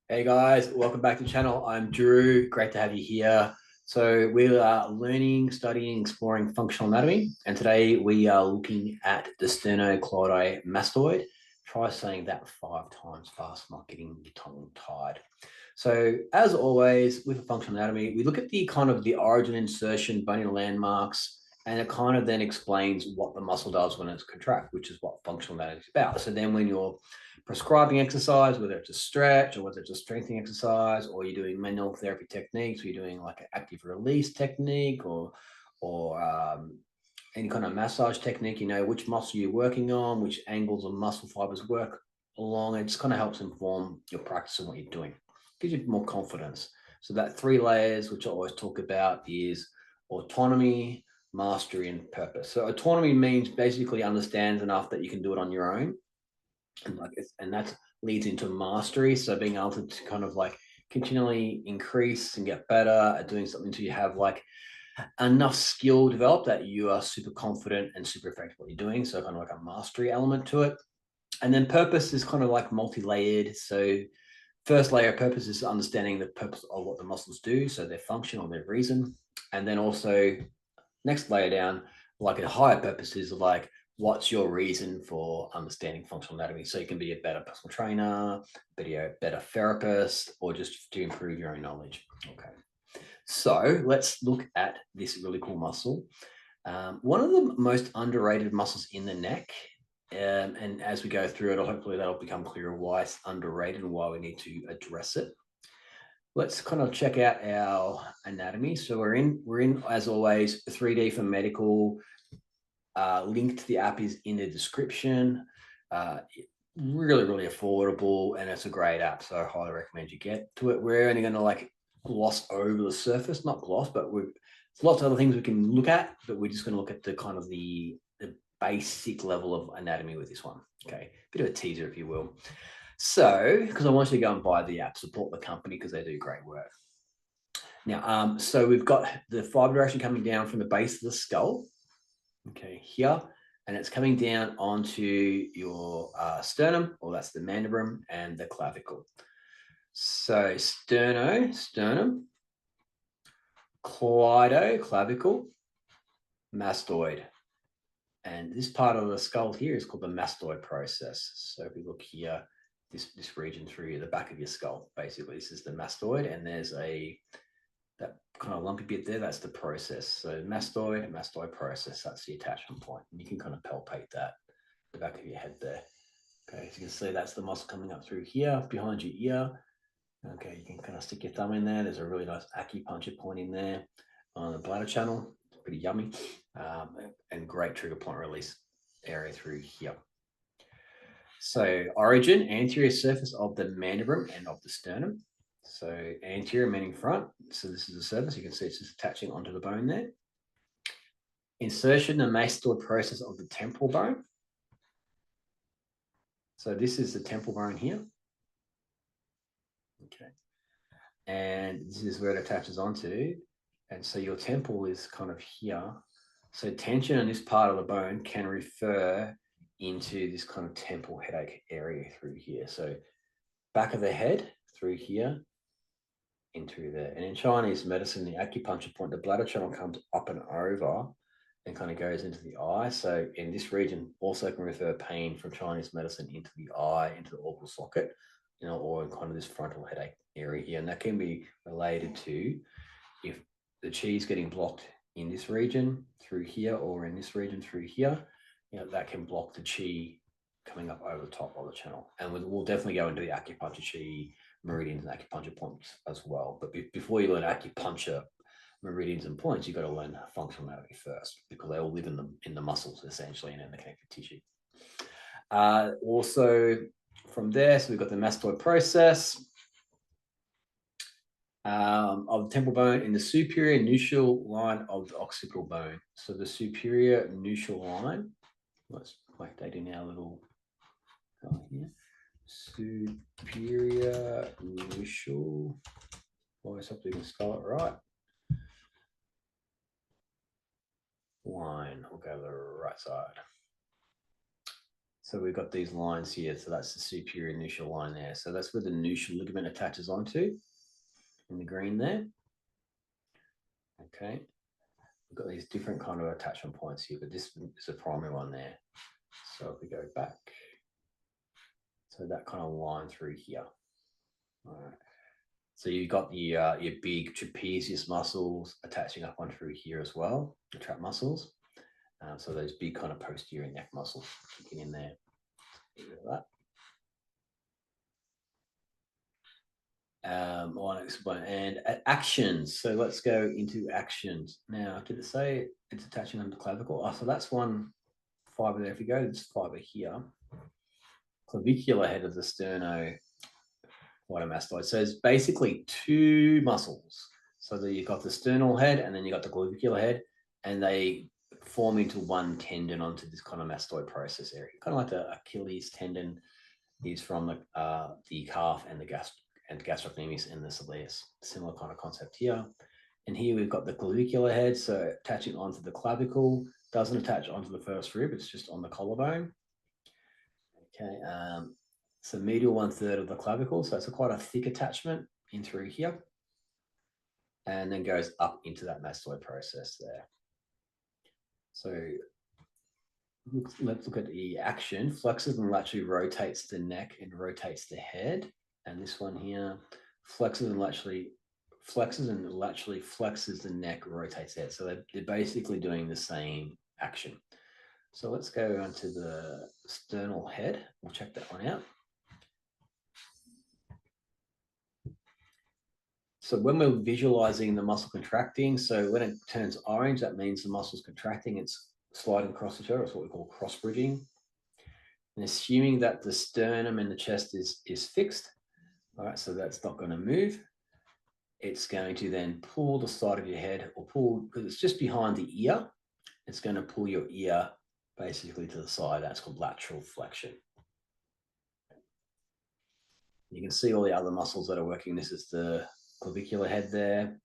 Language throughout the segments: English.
Hey guys, welcome back to the channel. I'm Drew. Great to have you here. So we are learning, studying, exploring functional anatomy, and today we are looking at the sternocleidomastoid. Try saying that 5 times fast, not getting your tongue tied. So as always with functional anatomy, we look at the kind of the origin, insertion, bony landmarks, and it kind of then explains what the muscle does when it's contract, which is what functional anatomy is about. So then when you're prescribing exercise, whether it's a stretch or whether it's a strengthening exercise, or you're doing manual therapy techniques, or you're doing like an active release technique, or any kind of massage technique, you know, which muscle you're working on, which angles of muscle fibers work along. It just kind of helps inform your practice and what you're doing. Gives you more confidence. So that 3 layers, which I always talk about, is autonomy, mastery, and purpose. So autonomy means basically understands enough that you can do it on your own, and that leads into mastery. So being able to kind of like continually increase and get better at doing something until you have like enough skill developed that you are super confident and super effective what you're doing. So kind of like a mastery element to it. And then purpose is kind of like multi-layered. So first layer of purpose is understanding the purpose of what the muscles do, so their function or their reason. And then also next layer down, like a higher purpose is like, what's your reason for understanding functional anatomy? So you can be a better personal trainer, better therapist, or just to improve your own knowledge. Okay. So let's look at this really cool muscle. One of the most underrated muscles in the neck. And as we go through it, hopefully that'll become clearer why it's underrated and why we need to address it. Let's kind of check out our anatomy. So we're in as always 3D for medical. Link to the app is in the description. Really affordable, and it's a great app. So I highly recommend you get to it. We're only going to like gloss over the surface, not gloss, but there's lots of other things we can look at, but we're just going to look at the kind of the basic level of anatomy with this one. Okay, bit of a teaser, if you will. So, because I want you to go and buy the app, support the company because they do great work. Now, so we've got the fiber direction coming down from the base of the skull, okay, here, and it's coming down onto your sternum, or that's the mandible, and the clavicle. So sternum, clavicle, mastoid. And this part of the skull here is called the mastoid process. So if we look here, this region through the back of your skull, basically, this is the mastoid, and there's that kind of lumpy bit there, that's the process. So mastoid process, that's the attachment point. And you can kind of palpate that, the back of your head there. Okay, so you can see that's the muscle coming up through here, behind your ear. Okay, you can kind of stick your thumb in there. There's a really nice acupuncture point in there on the bladder channel. It's pretty yummy, and great trigger point release area through here. So origin, anterior surface of the mandible and of the sternum. So anterior meaning front. So this is the surface. You can see it's just attaching onto the bone there. Insertion, the mastoid process of the temporal bone. So this is the temporal bone here. Okay. And this is where it attaches onto. And so your temple is kind of here. So tension in this part of the bone can refer into this kind of temple headache area through here. So back of the head through here into there. And in Chinese medicine, the acupuncture point, the bladder channel comes up and over and kind of goes into the eye. So in this region also can refer pain from Chinese medicine into the eye, into the orbital socket, you know, or in kind of this frontal headache area here. And that can be related to if the chi is getting blocked in this region through here, or in this region through here, you know, that can block the chi coming up over the top of the channel. And we'll definitely go into the acupuncture chi meridians and acupuncture points as well. But before you learn acupuncture meridians and points, you've got to learn functional anatomy first, because they all live in the muscles essentially and in the connective tissue. Also from there, so we've got the mastoid process of the temporal bone in the superior nuchal line of the occipital bone. So the superior nuchal line, let's whack that in our little here. Superior nuchal. Always hope you can spell it right. Line. We'll go to the right side. So we've got these lines here. So that's the superior nuchal line there. So that's where the nuchal ligament attaches onto in the green there. Okay. We've got these different kind of attachment points here, but this is a primary one there. So if we go back, so that kind of line through here. All right. So you've got your big trapezius muscles attaching up on through here as well, the trap muscles. So those big kind of posterior neck muscles kicking in there. That. And actions. So let's go into actions. Now, did it say it's attaching on the clavicle? Oh, so that's one fiber there. If you go to this fiber here, clavicular head of the sternocleidomastoid. So it's basically two muscles. So that you've got the sternal head and then you've got the clavicular head, and they form into one tendon onto this kind of mastoid process area. Kind of like the Achilles tendon is from the calf and the gastrocnemius and the soleus. Similar kind of concept here. And here we've got the clavicular head, so attaching onto the clavicle, doesn't attach onto the first rib, it's just on the collarbone. Okay, so medial 1/3 of the clavicle, so it's quite a thick attachment in through here, and then goes up into that mastoid process there. So let's look at the action. Flexes and laterally rotates the neck and rotates the head. And this one here, flexes and laterally flexes the neck, rotates the head. So they're basically doing the same action. So let's go onto the sternal head. We'll check that one out. So when we're visualizing the muscle contracting, so when it turns orange, that means the muscle's contracting, it's sliding across each other. It's what we call cross bridging. And assuming that the sternum and the chest is fixed, all right, so that's not going to move. It's going to then pull the side of your head, or pull, because it's just behind the ear, it's going to pull your ear basically to the side. That's called lateral flexion. You can see all the other muscles that are working. This is the clavicular head there.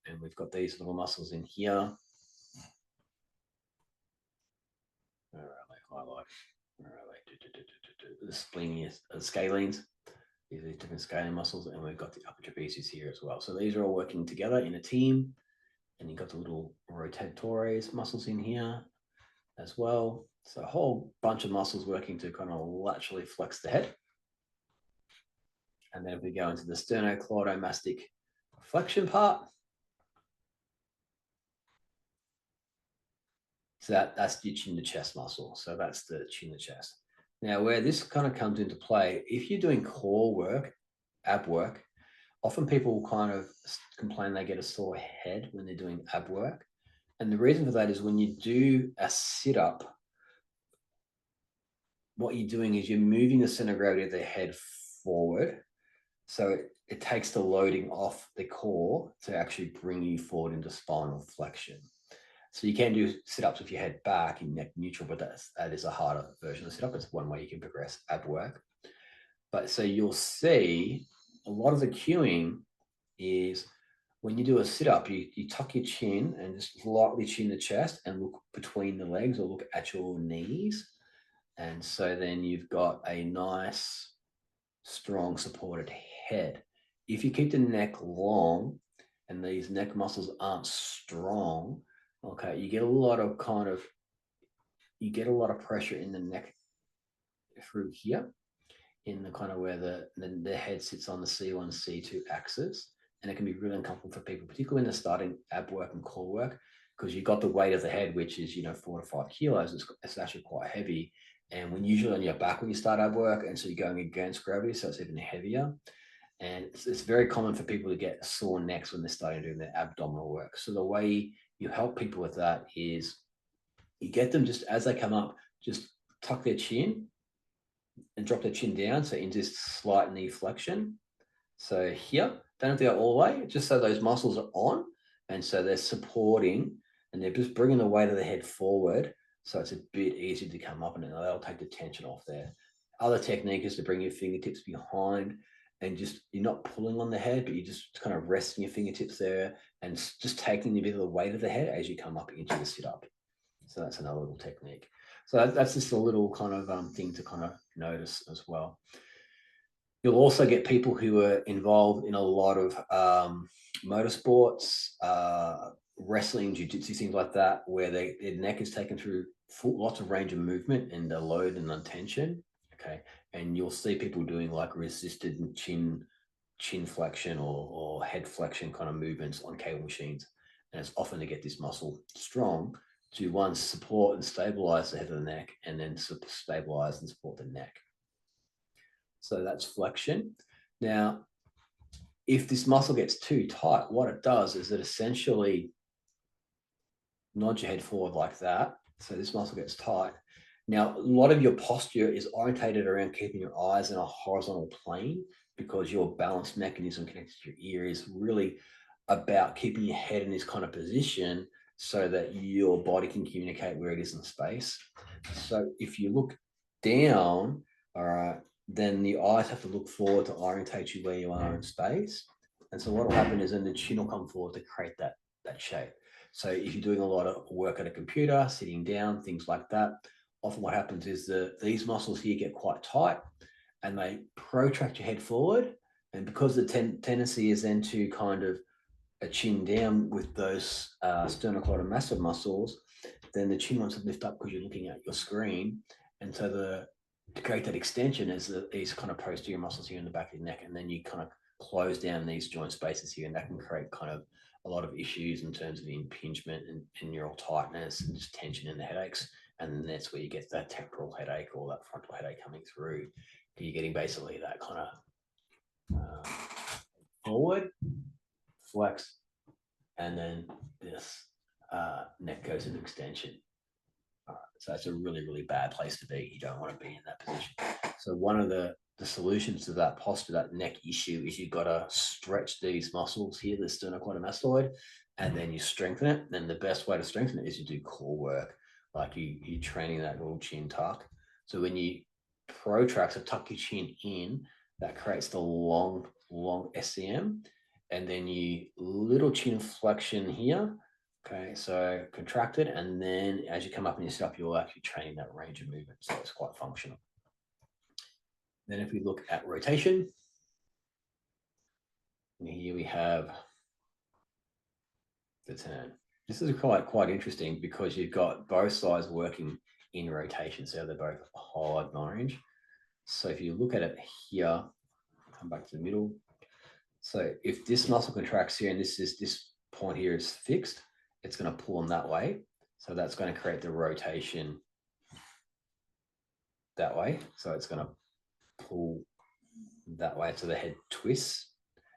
And we've got these little muscles in here. Where are they? Highlight. Where are they? The splenius, the scalenes. These are different scaling muscles, and we've got the upper trapezius here as well. So these are all working together in a team. And you've got the little rotatories muscles in here as well. So a whole bunch of muscles working to kind of laterally flex the head. And then if we go into the sternocleidomastic flexion part, so that's your chin to chest muscle. So that's the chin to chest. Now, where this kind of comes into play, if you're doing core work, ab work, often people kind of complain they get a sore head when they're doing ab work. And the reason for that is when you do a sit-up, what you're doing is you're moving the center of gravity of the head forward. So it takes the loading off the core to actually bring you forward into spinal flexion. So you can do sit-ups with your head back in neck neutral, but that is a harder version of sit-up. It's one way you can progress ab work. But so you'll see a lot of the cueing is when you do a sit-up, you tuck your chin and just lightly chin the chest and look between the legs or look at your knees. And so then you've got a nice, strong, supported head. If you keep the neck long and these neck muscles aren't strong, okay, you get a lot of pressure in the neck through here, in the kind of where the head sits on the C1, C2 axis. And it can be really uncomfortable for people, particularly when they're starting ab work and core work, because you've got the weight of the head, which is 4 to 5 kilos. It's actually quite heavy. And when usually on your back when you start ab work, and so you're going against gravity, so it's even heavier. And it's very common for people to get sore necks when they're starting doing their abdominal work. So the way you help people with that is you get them just as they come up, just tuck their chin and drop their chin down, so into this slight knee flexion. So here, don't have to go all the way, just so those muscles are on, and so they're supporting, and they're just bringing the weight of the head forward, so it's a bit easier to come up, and that'll take the tension off there. Other technique is to bring your fingertips behind, and just you're not pulling on the head, but you're just kind of resting your fingertips there, and just taking a bit of the weight of the head as you come up into the sit-up. So that's another little technique. So that's just a little kind of thing to kind of notice as well. You'll also get people who are involved in a lot of motorsports, wrestling, jiu-jitsu, things like that, where their neck is taken through lots of range of movement and the load and the tension. Okay. And you'll see people doing like resisted chin flexion or head flexion kind of movements on cable machines. And it's often to get this muscle strong to one, support and stabilize the head of the neck, and then stabilize and support the neck. So that's flexion. Now, if this muscle gets too tight, what it does is it essentially nods your head forward like that. So this muscle gets tight. Now, a lot of your posture is orientated around keeping your eyes in a horizontal plane, because your balance mechanism connected to your ear is really about keeping your head in this kind of position so that your body can communicate where it is in space. So if you look down, all right, then the eyes have to look forward to orientate you where you are in space. And so what will happen is then the chin will come forward to create that shape. So if you're doing a lot of work at a computer, sitting down, things like that, often what happens is that these muscles here get quite tight and they protract your head forward. And because the tendency is then to kind of a chin down with those sternocleidomastoid muscles, then the chin wants to lift up because you're looking at your screen. And so to create that extension is these kind of posterior muscles here in the back of the neck. And then you kind of close down these joint spaces here, and that can create kind of a lot of issues in terms of impingement and neural tightness and just tension in the headaches. And then that's where you get that temporal headache or that frontal headache coming through. You're getting basically that kind of forward, flex, and then this neck goes into extension. All right, so it's a really, really bad place to be. You don't want to be in that position. So one of the solutions to that posture, that neck issue, is you've got to stretch these muscles here, the sternocleidomastoid, and then you strengthen it. And the best way to strengthen it is you do core work, like you're training that little chin tuck. So when you protract, so tuck your chin in, that creates the long SCM, and then you little chin flexion here. Okay, so contracted, and then as you come up and you sit up, you're actually training that range of movement. So it's quite functional. Then if we look at rotation, here we have the turn. This is quite interesting because you've got both sides working in rotation. So they're both hard and orange. So if you look at it here, come back to the middle. So if this muscle contracts here and this point here is fixed, it's going to pull them that way. So that's going to create the rotation that way. So it's going to pull that way so the head twists.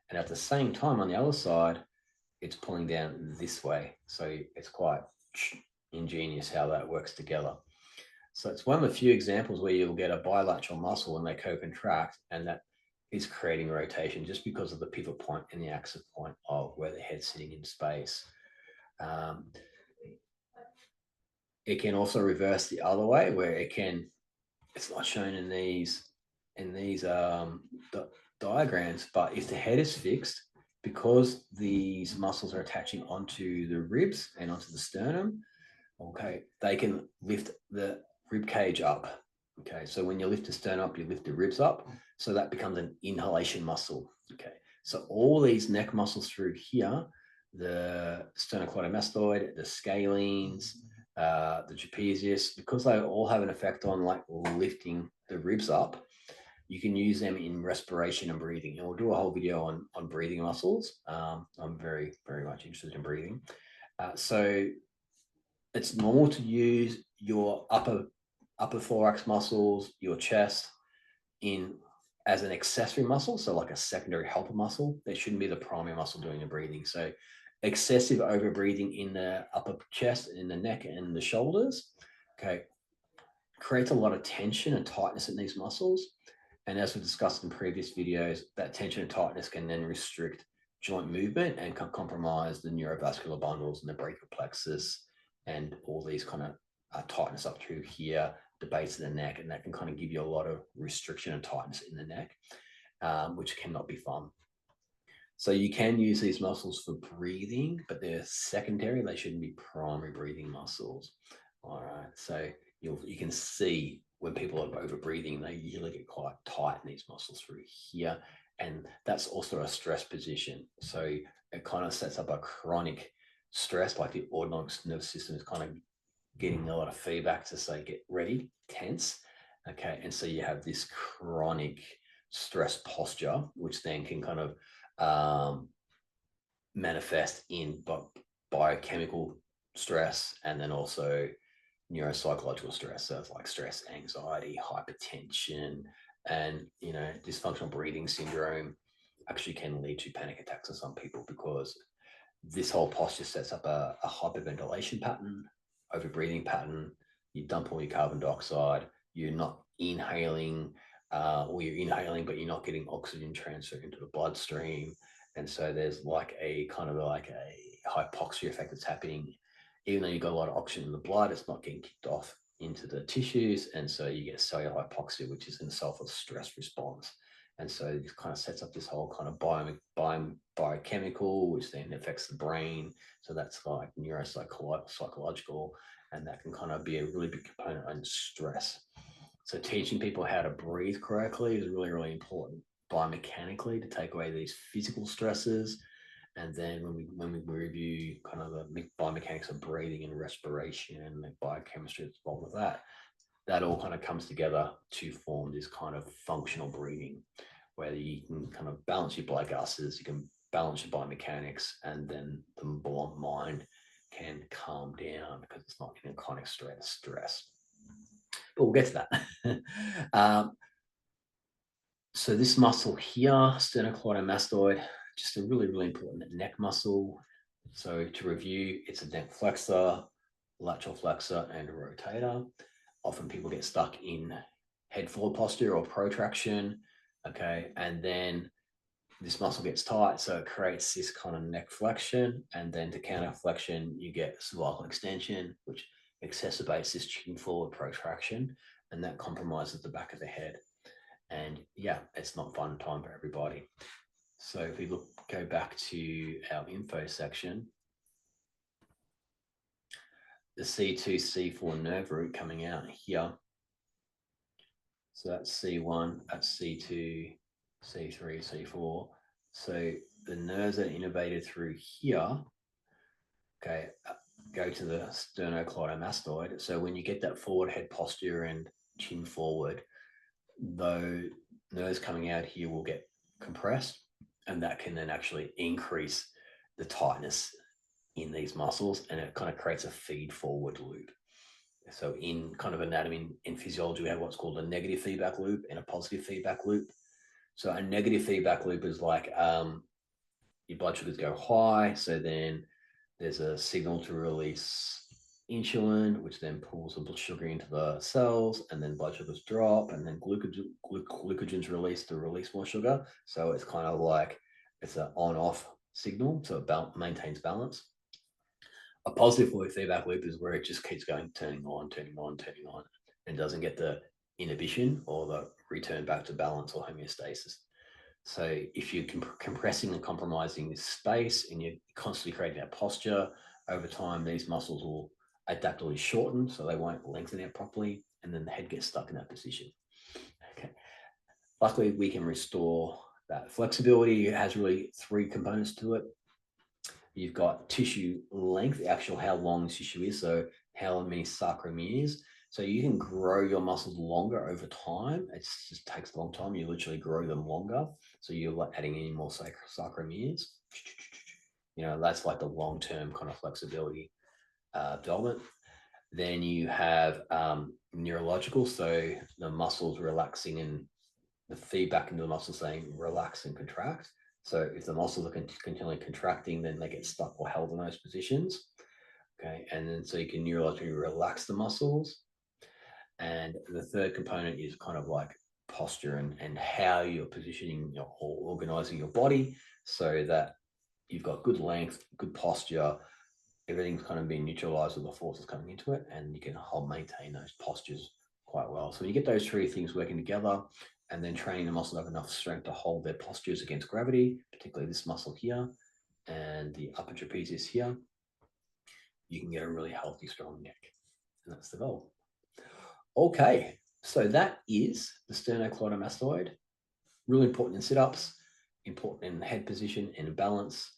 And at the same time, on the other side, it's pulling down this way. So it's quite ingenious how that works together. So it's one of the few examples where you'll get a bilateral muscle and they co-contract, and that is creating rotation just because of the pivot point and the axis point of where the head's sitting in space. It can also reverse the other way, where it's not shown in these diagrams, but if the head is fixed, because these muscles are attaching onto the ribs and onto the sternum, okay, they can lift the rib cage up. Okay, so when you lift the sternum up, you lift the ribs up. So that becomes an inhalation muscle. Okay, so all these neck muscles through here, the sternocleidomastoid, the scalenes, the trapezius, because they all have an effect on like lifting the ribs up, you can use them in respiration and breathing. And we'll do a whole video on breathing muscles. I'm very, very much interested in breathing. So it's normal to use your upper thorax muscles, your chest, in as an accessory muscle, so like a secondary helper muscle. That shouldn't be the primary muscle doing the breathing. So excessive over breathing in the upper chest, in the neck and the shoulders, okay, creates a lot of tension and tightness in these muscles. And as we discussed in previous videos, that tension and tightness can then restrict joint movement and can compromise the neurovascular bundles and the brachial plexus and all these kind of tightness up through here, the base of the neck, and that can kind of give you a lot of restriction and tightness in the neck, which cannot be fun. So you can use these muscles for breathing, but they're secondary. They shouldn't be primary breathing muscles. All right. So you can see when people are over breathing, they usually get quite tight in these muscles through here. And that's also a stress position. So it kind of sets up a chronic stress, like the autonomic nervous system is kind of getting a lot of feedback to say, get ready, tense. Okay. And so you have this chronic stress posture, which then can kind of manifest in biochemical stress and then also neuropsychological stress. So it's like stress, anxiety, hypertension, and dysfunctional breathing syndrome actually can lead to panic attacks in some people because this whole posture sets up a hyperventilation pattern, over breathing pattern. You dump all your carbon dioxide, you're not inhaling, or you're inhaling, but you're not getting oxygen transfer into the bloodstream. And so there's like a kind of like a hypoxia effect that's happening. Even though you've got a lot of oxygen in the blood, it's not getting kicked off into the tissues. And so you get cellular hypoxia, which is in itself a stress response. And so it kind of sets up this whole kind of biochemical, which then affects the brain. So that's like neuropsychological, and that can kind of be a really big component on stress. So teaching people how to breathe correctly is really, really important biomechanically to take away these physical stresses. And then when we review kind of the biomechanics of breathing and respiration and the biochemistry that's involved with that, that all kind of comes together to form this kind of functional breathing, where you can kind of balance your blood gases, you can balance your biomechanics, and then the mind can calm down because it's not in a chronic stress. But we'll get to that. So this muscle here, sternocleidomastoid, just a really, really important neck muscle. So to review, it's a neck flexor, lateral flexor, and a rotator. Often people get stuck in head forward posture or protraction. Okay. And then this muscle gets tight. So it creates this kind of neck flexion. And then to counter flexion, you get cervical extension, which exacerbates this chin forward protraction. And that compromises the back of the head. And yeah, it's not fun time for everybody. So if we go back to our info section, the C2, C4 nerve root coming out here. So that's C1, that's C2, C3, C4. So the nerves that are innervated through here, okay, go to the sternocleidomastoid. So when you get that forward head posture and chin forward, those nerves coming out here will get compressed, and that can then actually increase the tightness in these muscles, and it kind of creates a feed forward loop. So in kind of anatomy and physiology, we have what's called a negative feedback loop and a positive feedback loop. So a negative feedback loop is like your blood sugars go high, so then there's a signal to release insulin, which then pulls the blood sugar into the cells, and then blood sugars drop, and then glucogen's released to release more sugar. So it's kind of like it's an on-off signal, so it maintains balance. A positive feedback loop is where it just keeps going, turning on, and doesn't get the inhibition or the return back to balance or homeostasis. So if you're compressing and compromising this space and you're constantly creating that posture, over time, these muscles will adaptively shorten, so they won't lengthen out properly, and then the head gets stuck in that position. Okay. Luckily, we can restore that flexibility. It has really three components to it. You've got tissue length, the actual how long the tissue is, so how many sarcomeres. So you can grow your muscles longer over time. It just takes a long time. You literally grow them longer. So you're adding any more sarcomeres. That's like the long-term kind of flexibility development. Then you have neurological, so the muscles relaxing and the feedback into the muscles saying relax and contract. So if the muscles are continually contracting, then they get stuck or held in those positions. Okay, and then so you can neurologically relax the muscles. And the third component is kind of like posture and how you're positioning or organizing your body so that you've got good length, good posture, everything's kind of being neutralized with the forces coming into it, and you can maintain those postures quite well. So when you get those three things working together, and then training the muscle to have enough strength to hold their postures against gravity, particularly this muscle here and the upper trapezius here, you can get a really healthy, strong neck. And that's the goal. Okay, so that is the sternocleidomastoid. Really important in sit-ups, important in head position and balance,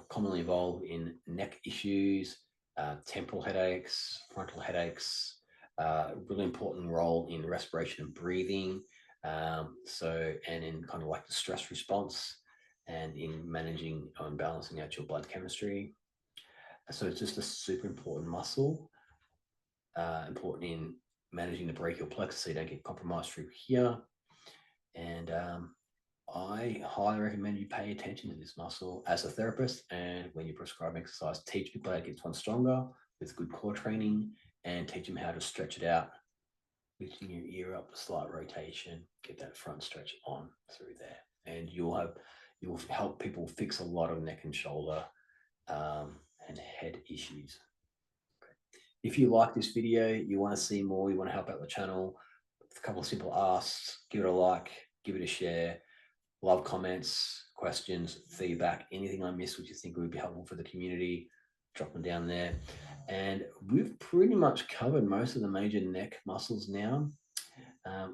commonly involved in neck issues, temporal headaches, frontal headaches, really important role in respiration and breathing. And in kind of like the stress response and in managing and balancing out your blood chemistry. So it's just a super important muscle, important in managing the brachial plexus so you don't get compromised through here. And I highly recommend you pay attention to this muscle as a therapist. And when you prescribe exercise, teach people how to get one stronger with good core training and teach them how to stretch it out, lifting your ear up, a slight rotation, get that front stretch on through there. And you'll help people fix a lot of neck and shoulder and head issues. If you like this video, you want to see more, you want to help out the channel, a couple of simple asks, give it a like, give it a share. Love comments, questions, feedback, anything I missed which you think would be helpful for the community, drop them down there. And we've pretty much covered most of the major neck muscles now.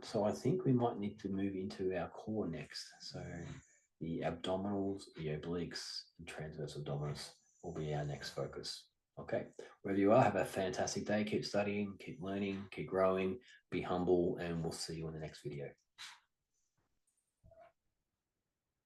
So I think we might need to move into our core next. So the abdominals, the obliques, and transverse abdominis will be our next focus. Okay, wherever you are, have a fantastic day. Keep studying, keep learning, keep growing, be humble, and we'll see you in the next video.